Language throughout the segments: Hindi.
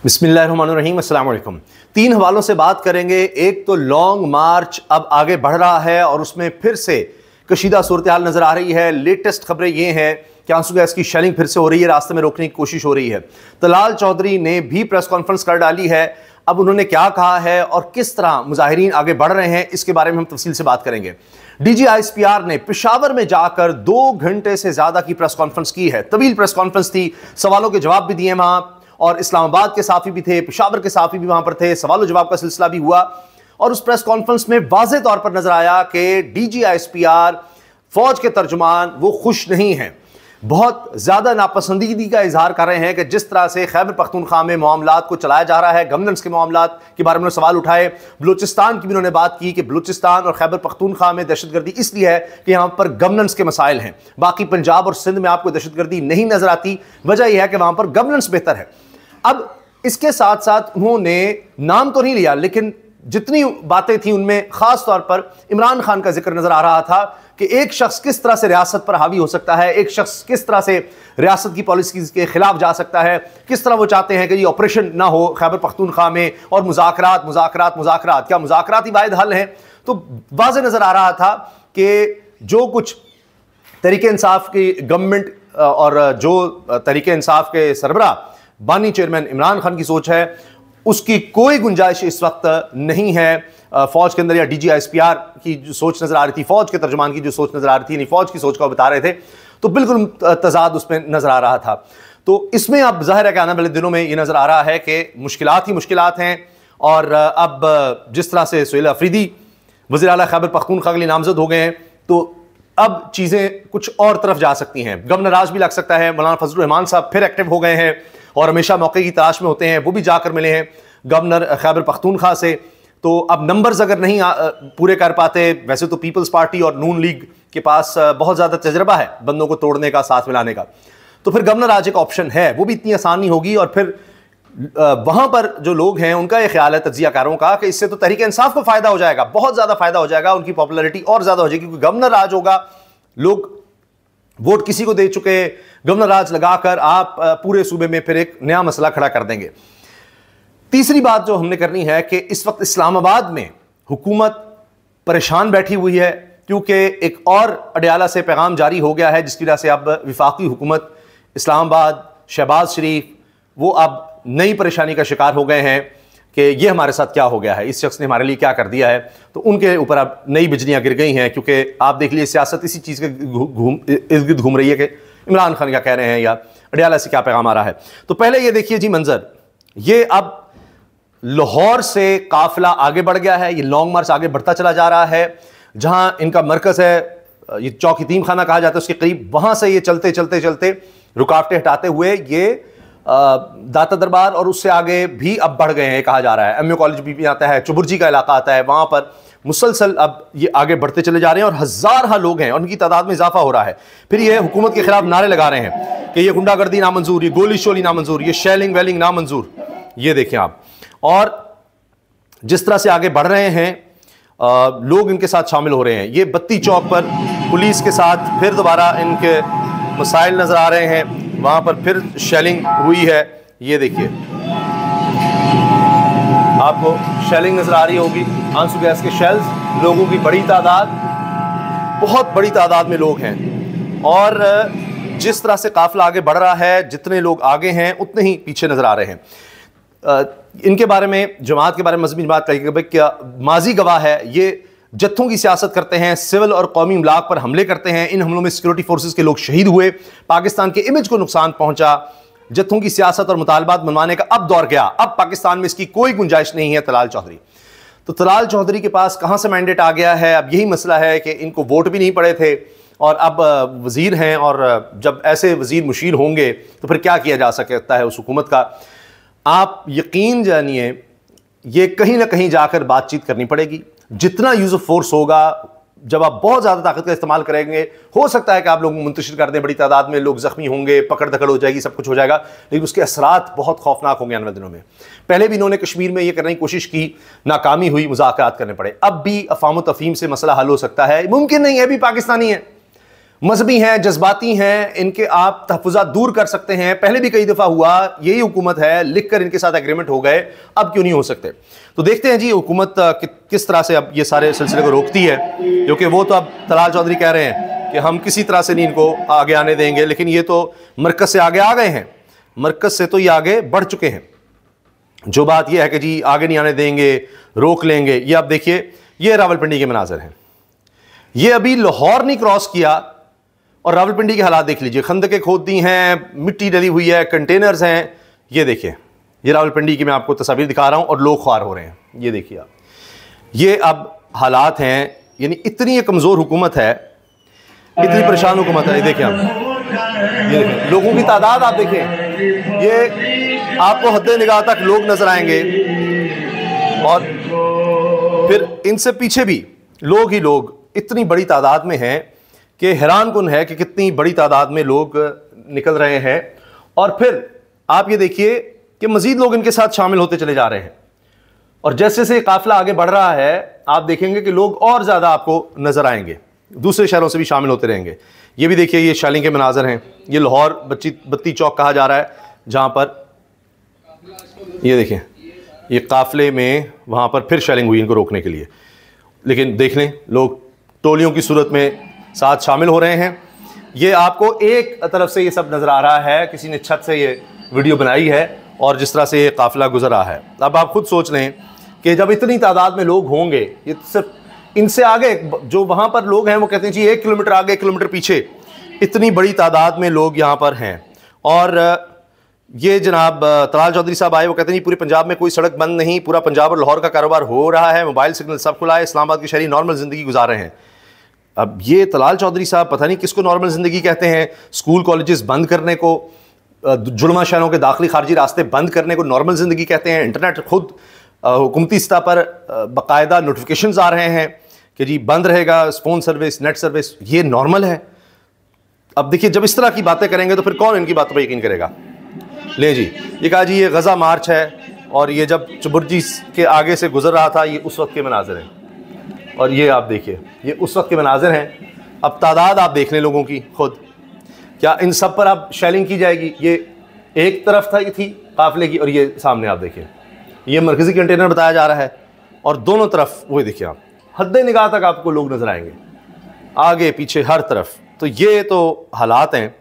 बिस्मिल्लाहिर्रहमानिर्रहीम, अस्सलाम वालेकुम। तीन हवालों से बात करेंगे। एक तो लॉन्ग मार्च अब आगे बढ़ रहा है और उसमें फिर से कशीदा सूरत हाल नजर आ रही है। लेटेस्ट खबरें ये हैं कि आंसू गैस की शेलिंग फिर से हो रही है, रास्ते में रोकने की कोशिश हो रही है। तलाल चौधरी ने भी प्रेस कॉन्फ्रेंस कर डाली है। अब उन्होंने क्या कहा है और किस तरह मुजाहिरीन आगे बढ़ रहे हैं, इसके बारे में हम तफसील से बात करेंगे। DGISPR ने पेशावर में जाकर 2 घंटे से ज्यादा की प्रेस कॉन्फ्रेंस की है। तवील प्रेस कॉन्फ्रेंस थी, सवालों के जवाब भी दिए वहां, और इस्लामाबाद के साफी भी थे, पेशावर के साफी भी वहां पर थे, सवाल जवाब का सिलसिला भी हुआ। और उस प्रेस कॉन्फ्रेंस में वाज़ेह तौर पर नजर आया कि DGISPR फौज के तर्जुमान वो खुश नहीं हैं, बहुत ज्यादा नापसंदीदगी का इजहार कर रहे हैं कि जिस तरह से खैबर पख्तूनख्वा में मामलात को चलाया जा रहा है, गवर्नेंस के मामलात के बारे में सवाल उठाए। बलूचिस्तान की भी उन्होंने बात की कि बलूचिस्तान और खैबर पख्तूनख्वा में दहशतगर्दी इसलिए है कि यहां पर गवर्नेंस के मसाइल हैं, बाकी पंजाब और सिंध में आपको दहशतगर्दी नहीं नजर आती। वजह यह है कि वहां पर गवर्नेंस बेहतर है। अब इसके साथ साथ उन्होंने नाम तो नहीं लिया, लेकिन जितनी बातें थी उनमें खास तौर पर इमरान खान का जिक्र नजर आ रहा था कि एक शख्स किस तरह से रियासत पर हावी हो सकता है, एक शख्स किस तरह से रियासत की पॉलिसीज के खिलाफ जा सकता है, किस तरह वो चाहते हैं कि ये ऑपरेशन ना हो खैबर पख्तूनख्वा में, और मुज़ाकरात मुज़ाकरात मुज़ाकरात, क्या मुज़ाकरात ही वाहिद हल हैं? तो वाज़ेह नजर आ रहा था कि जो कुछ तरीके इंसाफ की गवर्नमेंट और जो तरीके इंसाफ के सरबराह बानी चेयरमैन इमरान खान की सोच है, उसकी कोई गुंजाइश इस वक्त नहीं है फौज के अंदर, या DGISPR की जो सोच नजर आ रही थी, फौज के तर्जुमान की जो सोच नजर आ रही थी, नहीं फौज की सोच को बता रहे थे, तो बिल्कुल तजाद उसमें नजर आ रहा था। तो इसमें अब जाहिर है कि आने वाले दिनों में ये नजर आ रहा है कि मुश्किलात ही मुश्किलात हैं। और अब जिस तरह से सुहेल अफरीदी वज़ीर आला खैबर पख्तूनख्वा के लिए नामजद हो गए हैं, तो अब चीजें कुछ और तरफ जा सकती हैं। गवर्नर राज भी लग सकता है, मौलाना फजलुर रहमान साहब फिर एक्टिव हो गए हैं और हमेशा मौके की तलाश में होते हैं, वो भी जाकर मिले हैं गवर्नर खैबर पख्तूनख्वा से। तो अब नंबर्स अगर नहीं पूरे कर पाते, वैसे तो पीपल्स पार्टी और नून लीग के पास बहुत ज़्यादा तजर्बा है बंदों को तोड़ने का, साथ मिलाने का, तो फिर गवर्नर आज एक ऑप्शन है, वो भी इतनी आसान नहीं होगी। और फिर वहाँ पर जो लोग हैं उनका ये ख्याल है, तज्जियाकारों का, कि इससे तो तहरीक इंसाफ को फ़ायदा हो जाएगा, बहुत ज़्यादा फ़ायदा हो जाएगा, उनकी पॉपुलैरिटी और ज़्यादा हो जाएगी, क्योंकि गवर्नर राज होगा, लोग वोट किसी को दे चुके, गवर्नर राज लगाकर आप पूरे सूबे में फिर एक नया मसला खड़ा कर देंगे। तीसरी बात जो हमने करनी है कि इस वक्त इस्लामाबाद में हुकूमत परेशान बैठी हुई है, क्योंकि एक और अडयाला से पैगाम जारी हो गया है, जिसकी वजह से अब विफाकी हुकूमत इस्लामाबाद, शहबाज शरीफ, वो अब नई परेशानी का शिकार हो गए हैं कि ये हमारे साथ क्या हो गया है, इस शख्स ने हमारे लिए क्या कर दिया है। तो उनके ऊपर अब नई बिजलियां गिर गई हैं, क्योंकि आप देख लीजिए सियासत इसी चीज़ के इर्द गिर्द घूम रही है कि इमरान खान क्या कह रहे हैं या अडयाला से क्या पैगाम आ रहा है। तो पहले ये देखिए जी मंजर, ये अब लाहौर से काफिला आगे बढ़ गया है, ये लॉन्ग मार्च आगे बढ़ता चला जा रहा है। जहां इनका मरकज है, ये चौक यतीम खाना कहा जाता है, उसके करीब, वहां से ये चलते चलते चलते रुकावटें हटाते हुए ये दाता दरबार और उससे आगे भी अब बढ़ गए हैं, कहा जा रहा है। MU कॉलेज भी आता है, चुबुर्जी का इलाका आता है, वहां पर मुसलसल अब ये आगे बढ़ते चले जा रहे हैं और हज़ार लोग हैं और उनकी तादाद में इजाफा हो रहा है। फिर ये हुकूमत के खिलाफ नारे लगा रहे हैं कि ये गुंडागर्दी नामंजूर, ये गोली शोली नामंजूर, ये शेलिंग वेलिंग नामंजूर। ये देखें आप, और जिस तरह से आगे बढ़ रहे हैं लोग इनके साथ शामिल हो रहे हैं। ये बत्ती चौक पर पुलिस के साथ फिर दोबारा इनके मसाइल नजर आ रहे हैं, वहां पर फिर शेलिंग हुई है। ये देखिए, आपको शेलिंग नजर आ रही होगी, आंसू गैस के शेल्स, लोगों की बड़ी तादाद, बहुत बड़ी तादाद में लोग हैं। और जिस तरह से काफिला आगे बढ़ रहा है, जितने लोग आगे हैं उतने ही पीछे नजर आ रहे हैं। इनके बारे में, जमात के बारे में मजबूत बात करेंगे, क्या माजी गवाह है, ये जत्थों की सियासत करते हैं, सिविल और कौमी इमलाक पर हमले करते हैं। इन हमलों में सिक्योरिटी फोर्सेस के लोग शहीद हुए, पाकिस्तान के इमेज को नुकसान पहुंचा। जत्थों की सियासत और मुतालबात मनवाने का अब दौर गया, अब पाकिस्तान में इसकी कोई गुंजाइश नहीं है। तलाल चौधरी, तो तलाल चौधरी के पास कहां से मैंडेट आ गया है? अब यही मसला है कि इनको वोट भी नहीं पड़े थे और अब वजीर हैं, और जब ऐसे वजीर मुशीर होंगे तो फिर क्या किया जा सकता है उस हुकूमत का? आप यकीन जानिए, ये कहीं ना कहीं जाकर बातचीत करनी पड़ेगी। जितना यूज ऑफ फोर्स होगा, जब आप बहुत ज्यादा ताकत का इस्तेमाल करेंगे, हो सकता है कि आप लोग मुंतशिर कर दें, बड़ी तादाद में लोग जख्मी होंगे, पकड़ दकड़ हो जाएगी, सब कुछ हो जाएगा, लेकिन उसके असरात बहुत खौफनाक होंगे आने वाले दिनों में। पहले भी इन्होंने कश्मीर में ये करने की कोशिश की, नाकामी हुई, मुज़ाकरात करने पड़े। अब भी अफ़ाम तफ़हीम से मसला हल हो सकता है? मुमकिन नहीं है, भी पाकिस्तानी है। मजहबी हैं, जज्बाती हैं, इनके आप तहफ़्फ़ुज़ात दूर कर सकते हैं। पहले भी कई दफ़ा हुआ, यही हुकूमत है, लिख कर इनके साथ एग्रीमेंट हो गए, अब क्यों नहीं हो सकते? तो देखते हैं जी हुकूमत किस तरह से अब ये सारे सिलसिले को रोकती है, क्योंकि वो तो अब तलाल चौधरी कह रहे हैं कि हम किसी तरह से नहीं इनको आगे आने देंगे, लेकिन ये तो मरकज़ से आगे आ गए हैं, मरकज़ से तो ये आगे बढ़ चुके हैं। जो बात यह है कि जी आगे नहीं आने देंगे, रोक लेंगे, ये आप देखिए, ये रावलपिंडी के मनाजर हैं। ये अभी लाहौर नहीं क्रॉस किया और रावलपिंडी के हालात देख लीजिए, खंदकें खोद दी हैं, मिट्टी डली हुई है, कंटेनर्स हैं। ये देखिए, ये रावलपिंडी की मैं आपको तस्वीर दिखा रहा हूं और लोग ख्वार हो रहे हैं। ये देखिए आप, ये अब हालात हैं, यानी इतनी कमज़ोर हुकूमत है, इतनी परेशान हुकूमत है। ये देखिए आप, ये देखिए लोगों की तादाद आप देखें, ये आपको हद्दे निगाह तक लोग नजर आएंगे और फिर इनसे पीछे भी लोग ही लोग इतनी बड़ी तादाद में हैं कि हैरान कुन है कि कितनी बड़ी तादाद में लोग निकल रहे हैं। और फिर आप ये देखिए कि मजीद लोग इनके साथ शामिल होते चले जा रहे हैं और जैसे जैसे काफिला आगे बढ़ रहा है, आप देखेंगे कि लोग और ज़्यादा आपको नज़र आएंगे, दूसरे शहरों से भी शामिल होते रहेंगे। ये भी देखिए, ये शैलिंग के मनाजर हैं। ये लाहौर बत्ती चौक कहा जा रहा है, जहाँ पर ये देखें, ये काफिले में वहाँ पर फिर शैलिंग हुई इनको रोकने के लिए, लेकिन देख लें लोग टोलियों की सूरत में साथ शामिल हो रहे हैं। ये आपको एक तरफ से ये सब नज़र आ रहा है, किसी ने छत से ये वीडियो बनाई है और जिस तरह से ये काफिला गुजर रहा है। अब आप खुद सोच लें कि जब इतनी तादाद में लोग होंगे, ये सिर्फ इनसे आगे जो वहाँ पर लोग हैं वो कहते हैं जी 1 किलोमीटर आगे 1 किलोमीटर पीछे इतनी बड़ी तादाद में लोग यहाँ पर हैं। और ये जनाब तलाल चौधरी साहब आए, वो कहते हैं जी पूरे पंजाब में कोई सड़क बंद नहीं, पूरा पंजाब और लाहौर का कारोबार हो रहा है, मोबाइल सिग्नल सब खुला है, इस्लामाबाद के शहरी नॉर्मल ज़िंदगी गुजार रहे हैं। अब ये तलाल चौधरी साहब पता नहीं किसको नॉर्मल ज़िंदगी कहते हैं। स्कूल कॉलेजेस बंद करने को, जुड़वा शहरों के दाखिली खारजी रास्ते बंद करने को नॉर्मल ज़िंदगी कहते हैं। इंटरनेट खुद हुकूमती सतह पर बाकायदा नोटिफिकेशंस आ रहे हैं कि जी बंद रहेगा फ़ोन सर्विस, नेट सर्विस, ये नॉर्मल है। अब देखिए, जब इस तरह की बातें करेंगे तो फिर कौन इनकी बातों पर यकीन करेगा। ले जी, ये कहा जी ये गज़ा मार्च है और ये जब चुबुर्जी के आगे से गुजर रहा था, ये उस वक्त के मनाजिर हैं। और ये आप देखिए, ये उस वक्त के मनाजिर हैं। अब तादाद आप देख लें लोगों की खुद, क्या इन सब पर अब शेलिंग की जाएगी? ये एक तरफ थी काफिले की और ये सामने आप देखिए, ये मरकज़ी कंटेनर बताया जा रहा है और दोनों तरफ वही देखिए आप, हद्दे निगाह तक आपको लोग नज़र आएंगे, आगे पीछे हर तरफ। तो ये तो हालात हैं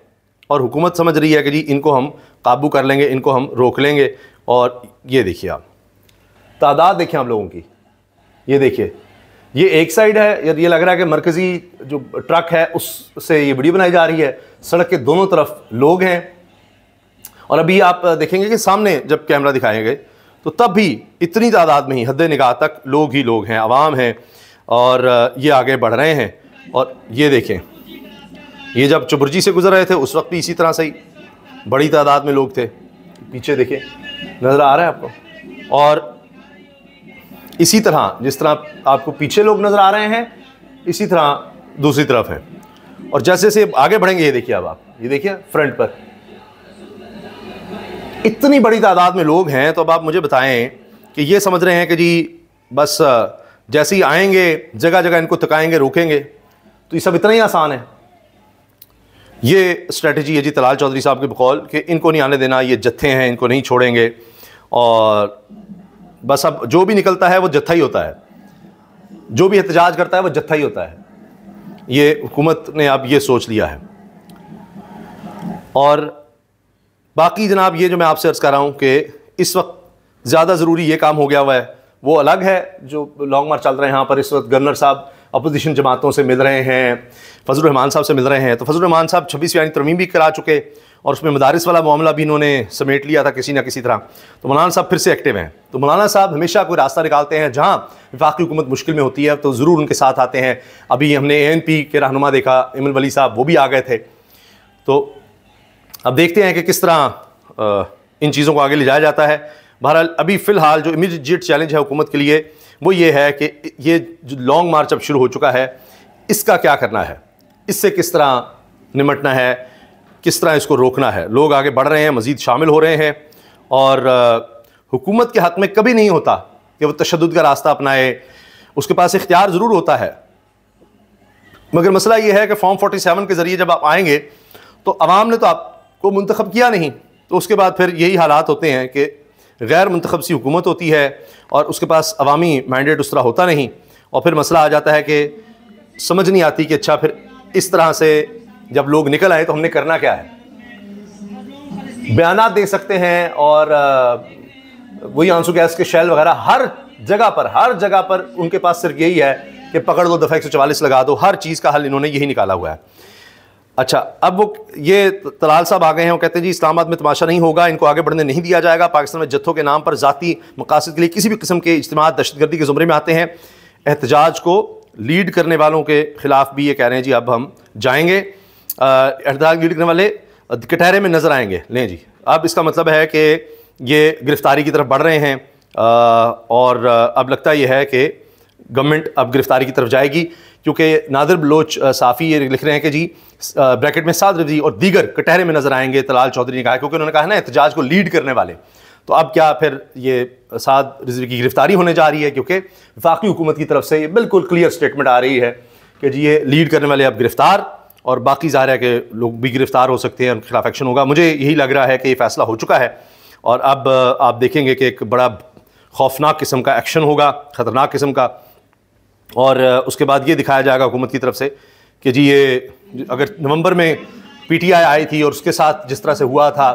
और हुकूमत समझ रही है कि जी इनको हम काबू कर लेंगे, इनको हम रोक लेंगे। और ये देखिए आप, तादाद देखें आप लोगों की, ये देखिए, ये एक साइड है, ये लग रहा है कि मरकज़ी जो ट्रक है उससे ये वीडियो बनाई जा रही है, सड़क के दोनों तरफ लोग हैं। और अभी आप देखेंगे कि सामने जब कैमरा दिखाए गए तो तब भी इतनी तादाद में ही हद्दे निगाह तक लोग ही लोग हैं, आवाम हैं और ये आगे बढ़ रहे हैं। और ये देखें, ये जब चुबुर्जी से गुजर रहे थे उस वक्त भी इसी तरह से ही बड़ी तादाद में लोग थे। पीछे देखिए, नज़र आ रहा है आपको। और इसी तरह जिस तरह आपको पीछे लोग नज़र आ रहे हैं, इसी तरह दूसरी तरफ है। और जैसे जैसे आगे बढ़ेंगे, ये देखिए अब आप, ये देखिए फ्रंट पर इतनी बड़ी तादाद में लोग हैं। तो अब आप मुझे बताएं कि ये समझ रहे हैं कि जी बस जैसे ही आएंगे जगह जगह इनको थकाएंगे, रोकेंगे, तो ये सब इतना ही आसान है? ये स्ट्रेटजी है जी तलाल चौधरी साहब के बकौल कि इनको नहीं आने देना, ये जत्थे हैं, इनको नहीं छोड़ेंगे और बस अब जो भी निकलता है वो जत्था ही होता है, जो भी एहतजाज करता है वो जत्था ही होता है। ये हुकूमत ने अब ये सोच लिया है। और बाकी जनाब, ये जो मैं आपसे अर्ज़ कर रहा हूँ कि इस वक्त ज़्यादा ज़रूरी ये काम हो गया हुआ है, वो अलग है। जो लॉन्ग मार्च चल रहे हैं यहाँ पर, इस वक्त गवर्नर साहब अपोजिशन जमातों से मिल रहे हैं, फजलुर रहमान साहब से मिल रहे हैं। तो फजलुर रहमान साहब 26वीं तरमीम भी करा चुके और उसमें मदारिस वाला मामला भी इन्होंने समेट लिया था किसी ना किसी तरह। तो मौलाना साहब फिर से एक्टिव हैं। तो मौलाना साहब हमेशा कोई रास्ता निकालते हैं, जहाँ वफाकी हुकूमत मुश्किल में होती है तो ज़रूर उनके साथ आते हैं। अभी हमने ANP के रहनुमा देखा, इमल वली साहब, वो भी आ गए थे। तो अब देखते हैं कि किस तरह इन चीज़ों को आगे ले जाया जाता है। बहरहाल अभी फ़िलहाल जो इमीडिएट चैलेंज है हुकूमत के लिए वो ये है कि ये जो लॉन्ग मार्च अब शुरू हो चुका है, इसका क्या करना है, इससे किस तरह निमटना है, किस तरह इसको रोकना है। लोग आगे बढ़ रहे हैं, मज़ीद शामिल हो रहे हैं और हुकूमत के हक़ में कभी नहीं होता कि वो तशद्दुद का रास्ता अपनाए। उसके पास इख्तियार ज़रूर होता है मगर मसला ये है कि फॉर्म 47 के ज़रिए जब आप आएंगे तो अवाम ने तो आपको मुंतखब किया नहीं, तो उसके बाद फिर यही हालात होते हैं कि गैर मुंतखब सी हुकूमत होती है और उसके पास अवामी मैंडेट उस तरह होता नहीं, और फिर मसला आ जाता है कि समझ नहीं आती कि अच्छा फिर इस तरह से जब लोग निकल आए तो हमने करना क्या है। बयानात दे सकते हैं और वही आंसू गैस के शेल वगैरह हर जगह पर उनके पास सिर्फ यही है कि पकड़ लो, दफ़ा 144 लगा दो, हर चीज़ का हल इन्होंने यही निकाला हुआ है। अच्छा, अब वो ये तलाल साहब आ गए हैं, वो कहते हैं जी इस्लामाबाद में तमाशा नहीं होगा, इनको आगे बढ़ने नहीं दिया जाएगा। पाकिस्तान में जत्थों के नाम पर ज़ाती मकासद के लिए किसी भी किस्म के इज्तिमा दहशतगर्दी के ज़ुमरे में आते हैं। एहतजाज को लीड करने वालों के ख़िलाफ़ भी ये कह रहे हैं जी अब हम जाएंगे, एहतजाज लीड करने वाले कटहरे में नज़र आएंगे। लें जी, अब इसका मतलब है कि ये गिरफ्तारी की तरफ बढ़ रहे हैं और अब लगता यह है कि गवर्नमेंट अब गिरफ्तारी की तरफ जाएगी, क्योंकि नादिर बलोच साफ़ी ये लिख रहे हैं कि जी ब्रैकेट में साद रिजवी और दीगर कटहरे में नज़र आएंगे, तलाल चौधरी ने कहा, क्योंकि उन्होंने कहा ना एहतजाज को लीड करने वाले। तो अब क्या फिर ये साद रिजवी की गिरफ्तारी होने जा रही है, क्योंकि वफाकी हुकूमत की तरफ से ये बिल्कुल क्लियर स्टेटमेंट आ रही है कि जी ये लीड करने वाले अब गिरफ्तार, और बाकी ज़ाहिर है कि लोग भी गिरफ्तार हो सकते हैं, उनके खिलाफ एक्शन होगा। मुझे यही लग रहा है कि ये फैसला हो चुका है और अब आप देखेंगे कि एक बड़ा खौफनाक किस्म का एक्शन होगा, ख़तरनाक किस्म का, और उसके बाद ये दिखाया जाएगा हुकूमत की तरफ से कि जी ये अगर नवंबर में पीटीआई आई थी और उसके साथ जिस तरह से हुआ था,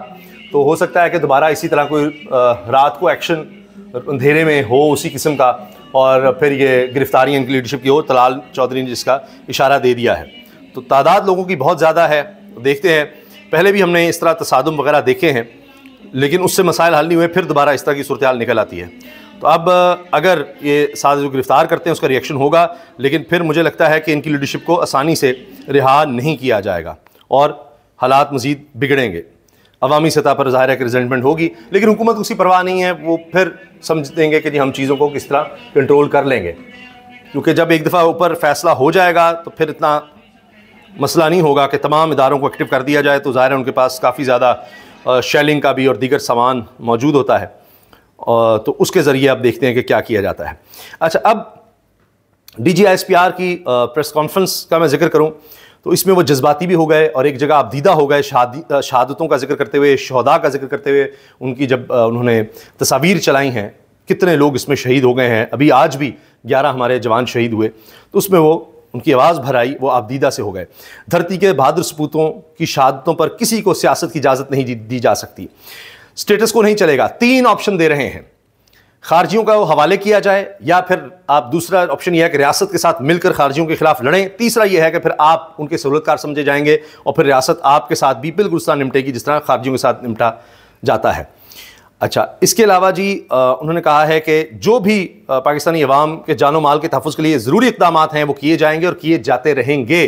तो हो सकता है कि दोबारा इसी तरह कोई रात को एक्शन अंधेरे में हो उसी किस्म का, और फिर ये गिरफ्तारियाँ इनकी लीडरशिप की हो। तलाल चौधरी ने जिसका इशारा दे दिया है, तो तादाद लोगों की बहुत ज़्यादा है। देखते हैं, पहले भी हमने इस तरह तसादुम वगैरह देखे हैं, लेकिन उससे मसाइल हल नहीं हुए, फिर दोबारा इस तरह की सूरत हाल निकल आती है। तो अब अगर ये साथ जो गिरफ्तार करते हैं उसका रिएक्शन होगा, लेकिन फिर मुझे लगता है कि इनकी लीडरशिप को आसानी से रिहा नहीं किया जाएगा और हालात मज़ीद बिगड़ेंगे। अवामी सतह पर ज़ाहिर है कि रिजल्टमेंट होगी, लेकिन हुकूमत उसकी परवाह नहीं है, वो फिर समझ देंगे कि जी हम चीज़ों को किस तरह कंट्रोल कर लेंगे, क्योंकि जब एक दफ़ा ऊपर फैसला हो जाएगा तो फिर इतना मसला नहीं होगा कि तमाम इदारों को एक्टिव कर दिया जाए। तो ज़ाहिर है उनके पास काफ़ी ज़्यादा शेलिंग का भी और दीगर सामान मौजूद होता है, तो उसके ज़रिए अब देखते हैं कि क्या किया जाता है। अच्छा, अब DGISPR की प्रेस कॉन्फ्रेंस का मैं जिक्र करूं तो इसमें वो जज्बाती भी हो गए और एक जगह आप दीदा हो गए, शहादतों का जिक्र करते हुए, शहदा का जिक्र करते हुए, उनकी जब उन्होंने तस्वीर चलाई हैं, कितने लोग इसमें शहीद हो गए हैं, अभी आज भी 11 हमारे जवान शहीद हुए, तो उसमें वो उनकी आवाज़ भर आई, वो आप दीदा से हो गए। धरती के बहादुर सपूतों की शहादतों पर किसी को सियासत की इजाज़त नहीं दी जा सकती, स्टेटस को नहीं चलेगा। 3 ऑप्शन दे रहे हैं, खारजियों का वो हवाले किया जाए, या फिर आप दूसरा ऑप्शन यह है कि रियासत के साथ मिलकर खारजियों के खिलाफ लड़ें, तीसरा यह है कि फिर आप उनके सहूलतकार समझे जाएंगे और फिर रियासत आपके साथ भी बिल्कुल उस तरह निपटेगी जिस तरह खारजियों के साथ निपटा जाता है। अच्छा, इसके अलावा जी उन्होंने कहा है कि जो भी पाकिस्तानी अवाम के जानो माल के तहफ़्फ़ुज़ के लिए ज़रूरी इक़दाम हैं वो किए जाएंगे और किए जाते रहेंगे।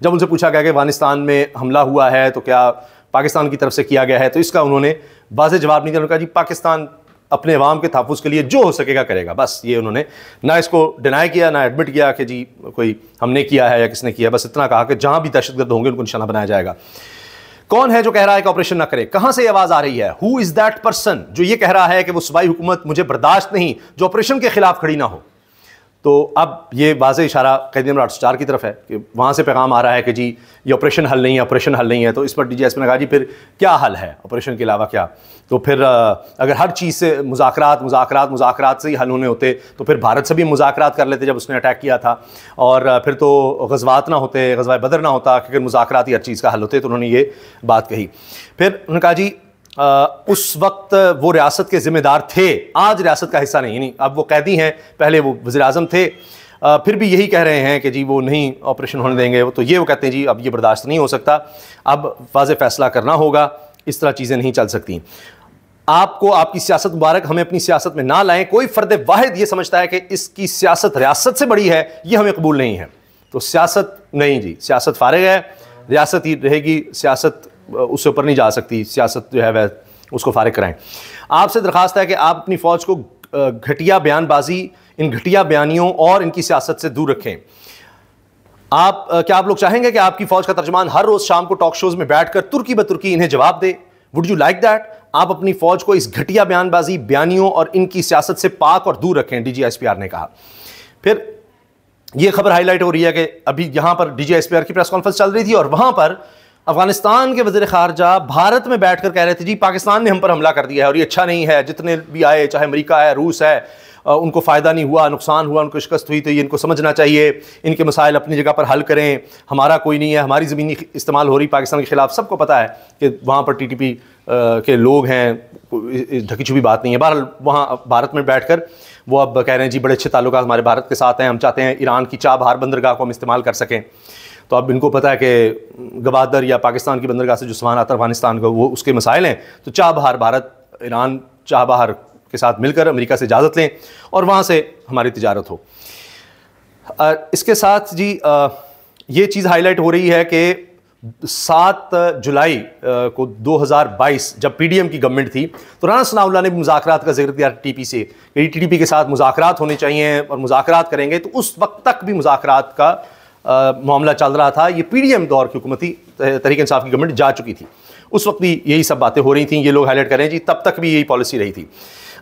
जब उनसे पूछा गया कि अफ़गानिस्तान में हमला हुआ है तो क्या पाकिस्तान की तरफ से किया गया है, तो इसका उन्होंने वाज़ेह जवाब नहीं दिया। उन्होंने कहा जी पाकिस्तान अपने अवाम के तहफ़्फ़ुज़ के लिए जो हो सकेगा करेगा, बस ये उन्होंने ना इसको डिनाई किया ना एडमिट किया कि जी कोई हमने किया है या किसने किया, बस इतना कहा कि जहाँ भी दहशतगर्द होंगे उनको निशाना बनाया जाएगा। कौन है जो कह रहा है कि ऑपरेशन ना करे? कहां से आवाज आ रही है? हु इज दैट पर्सन जो ये कह रहा है कि वो सूबाई हुकूमत मुझे बर्दाश्त नहीं जो ऑपरेशन के खिलाफ खड़ी ना हो? तो अब ये वाज़ेह इशारा कैदी नंबर 804 की तरफ है कि वहाँ से पैगाम आ रहा है कि जी ये ऑपरेशन हल नहीं है, ऑपरेशन हल नहीं है। तो इस पर DGISP ने कहा जी फिर क्या हल है ऑपरेशन के अलावा क्या? तो फिर अगर हर चीज़ से मुज़ाकरात से ही हल होने होते तो फिर भारत से भी मुज़ाकरात कर लेते जब उसने अटैक किया था, और फिर तो गज़वात ना होते, गज़वा बदर ना होता, क्योंकि मुज़ाकरात ही हर चीज़ का हल होते। तो उन्होंने ये बात कही। फिर उन्होंने कहा जी उस वक्त वो रियासत के ज़िम्मेदार थे, आज रियासत का हिस्सा नहीं, अब वो कैदी हैं, पहले वो वज़ीर-ए-आज़म थे, फिर भी यही कह रहे हैं कि जी वो नहीं ऑपरेशन होने देंगे। तो ये वो कहते हैं जी अब ये बर्दाश्त नहीं हो सकता, अब वाज़ेह फ़ैसला करना होगा, इस तरह चीज़ें नहीं चल सकती। आपको आपकी सियासत मुबारक, हमें अपनी सियासत में ना लाएं। कोई फ़र्द वाहिद ये समझता है कि इसकी सियासत रियासत से बड़ी है, ये हमें कबूल नहीं है। तो सियासत नहीं जी, सियासत फारिग है, रियासत ही रहेगी, सियासत उससे ऊपर नहीं जा सकती। सियासत जो है वह उसको फारिग कराएं। आपसे दरख्वास्त है कि आप अपनी फ़ौज को घटिया बयानबाजी, इन घटिया बयानियों और इनकी सियासत से दूर रखें। क्या आप लोग चाहेंगे कि आपकी फ़ौज का तर्जमान हर रोज़ शाम को टॉक शोज़ में बैठकर तुर्की ब तुर्की इन्हें जवाब दे? Would you like that? आप अपनी फ़ौज को इस घटिया बयानबाजी, बयानियों और इनकी सियासत से पाक और दूर रखें, DGISPR ने कहा। फिर ये खबर हाईलाइट हो रही है कि अभी यहाँ पर DGISPR की प्रेस कॉन्फ्रेंस चल रही थी और वहाँ पर अफगानिस्तान के वज़ीर ख़ारजा भारत में बैठकर कह रहे थे जी पाकिस्तान ने हम पर हमला कर दिया है और ये अच्छा नहीं है, जितने भी आए चाहे अमेरिका है, रूस है, उनको फ़ायदा नहीं हुआ, नुकसान हुआ, उनको शिकस्त हुई, तो ये इनको समझना चाहिए, इनके मसाइल अपनी जगह पर हल करें, हमारा कोई नहीं है, हमारी ज़मीनी इस्तेमाल हो रही पाकिस्तान के ख़िलाफ़। सबको पता है कि वहाँ पर TTP के लोग हैं, ढकी छुपी बात नहीं है। बहरहाल वहाँ भारत में बैठकर वो अब कह रहे हैं जी बड़े अच्छे ताल्लुकात हमारे भारत के साथ हैं, हम चाहते हैं ईरान की चाबहार बंदरगाह को हम इस्तेमाल कर सकें। तो अब इनको पता है कि गवादर या पाकिस्तान की बंदरगाह से जो सामान आता है अफगानिस्तान को, वो उसके मसाइल हैं, तो चाबहार भारत ईरान चाबहार के साथ मिलकर अमेरिका से इजाज़त लें और वहाँ से हमारी तिजारत हो। इसके साथ जी ये चीज़ हाईलाइट हो रही है कि 7 जुलाई को 2022 जब PDM की गवर्नमेंट थी तो राना सनाउल्लाह ने मुज़ाकरात का जिक्र किया TTP से, TTP के साथ मुज़ाकरात होने चाहिए और मुज़ाकरात करेंगे। तो उस वक्त तक भी मुज़ाकरात का मामला चल रहा था। ये PDM दौर की हुकूमती तहरीक इंसाफ की गवर्नमेंट जा चुकी थी, उस वक्त भी यही सब बातें हो रही थी। ये लोग हाईलाइट कर रहे हैं जी तब तक भी यही पॉलिसी रही थी।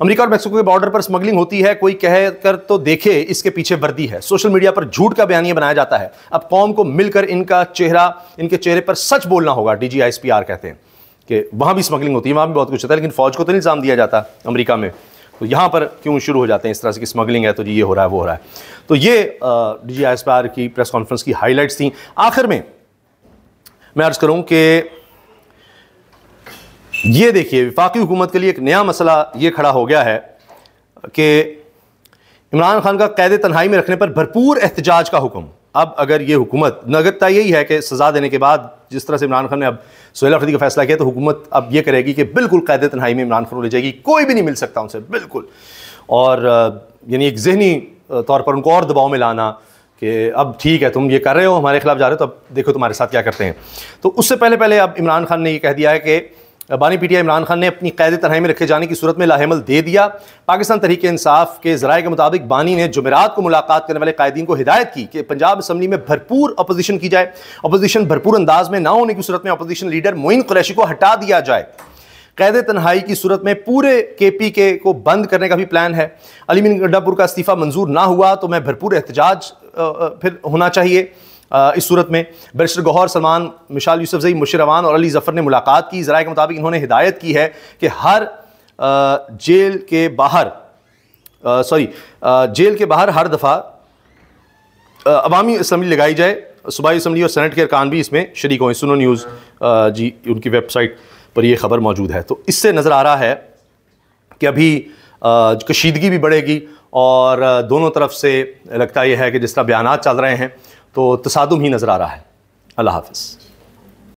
अमेरिका और मैक्सिको के बॉर्डर पर स्मगलिंग होती है, कोई कह कर तो देखे इसके पीछे वर्दी है। सोशल मीडिया पर झूठ का बयानिया बनाया जाता है। अब कौम को मिलकर इनके चेहरे पर सच बोलना होगा। DGISPR कहते हैं कि वहाँ भी स्मगलिंग होती है, वहाँ भी बहुत कुछ होता है, लेकिन फ़ौज को तो नहीं इल्ज़ाम दिया जाता अमेरिका में, तो यहाँ पर क्यों शुरू हो जाते हैं इस तरह से कि स्मगलिंग है तो जी ये हो रहा है वो हो रहा है। तो ये DGISPR की प्रेस कॉन्फ्रेंस की हाईलाइट्स थी। आखिर में मैं अर्ज़ करूँ कि ये देखिए वफाकी हुकूमत के लिए एक नया मसला ये खड़ा हो गया है कि इमरान खान का कैद तन्हाई में रखने पर भरपूर एहतजाज का हुक्म। अब अगर ये हुकूमत नगरता यही है कि सज़ा देने के बाद जिस तरह से इमरान खान ने अब सुहेल अफरीदी का फैसला किया, तो हुकूमत अब ये करेगी कि बिल्कुल कैद तन्हाई में इमरान खान को ले जाएगी, कोई भी नहीं मिल सकता उनसे बिल्कुल। और यानी एक जहनी तौर पर उनको और दबाव में लाना कि अब ठीक है तुम ये कर रहे हो, हमारे खिलाफ जा रहे हो, तो अब देखो तुम्हारे साथ क्या करते हैं। तो उससे पहले अब इमरान खान ने ये कह दिया है कि बानी पीटीआई इमरान खान ने अपनी कैद तन्हाई में रखे जाने की सूरत में लाहेमल दे दिया। पाकिस्तान तहरीक इंसाफ के ज़राए के मुताबिक बानी ने जुमेरात को मुलाकात करने वाले कायदीन को हिदायत की कि पंजाब असम्बली में भरपूर अपोजिशन की जाए। अपोजिशन भरपूर अंदाज में ना होने की सूरत में अपोजिशन लीडर मोइन कुरैशी को हटा दिया जाए। कैद तन्हाई की सूरत में पूरे KPK को बंद करने का भी प्लान है। अली मीन गड्ढापुर का इस्तीफ़ा मंजूर ना हुआ तो मैं भरपूर एहतजाज फिर होना चाहिए। इस सूरत में बैरिस्टर गौहर सलमान, मिशाल यूसुफजई, मुशीर अवान और अली जफ़र ने मुलाकात की। ज़राए के मुताबिक इन्होंने हिदायत की है कि हर जेल के बाहर हर दफ़ा अवामी असम्बली लगाई जाए। सूबाई असम्बली और सेनेट के अरकान भी इसमें शरीक हों। सुनो न्यूज़ जी उनकी वेबसाइट पर यह खबर मौजूद है। तो इससे नज़र आ रहा है कि अभी कशीदगी भी बढ़ेगी और दोनों तरफ से लगता यह है कि जिस तरह बयानात चल रहे हैं तो तसादुम ही नज़र आ रहा है। अल्लाह हाफ़िज़।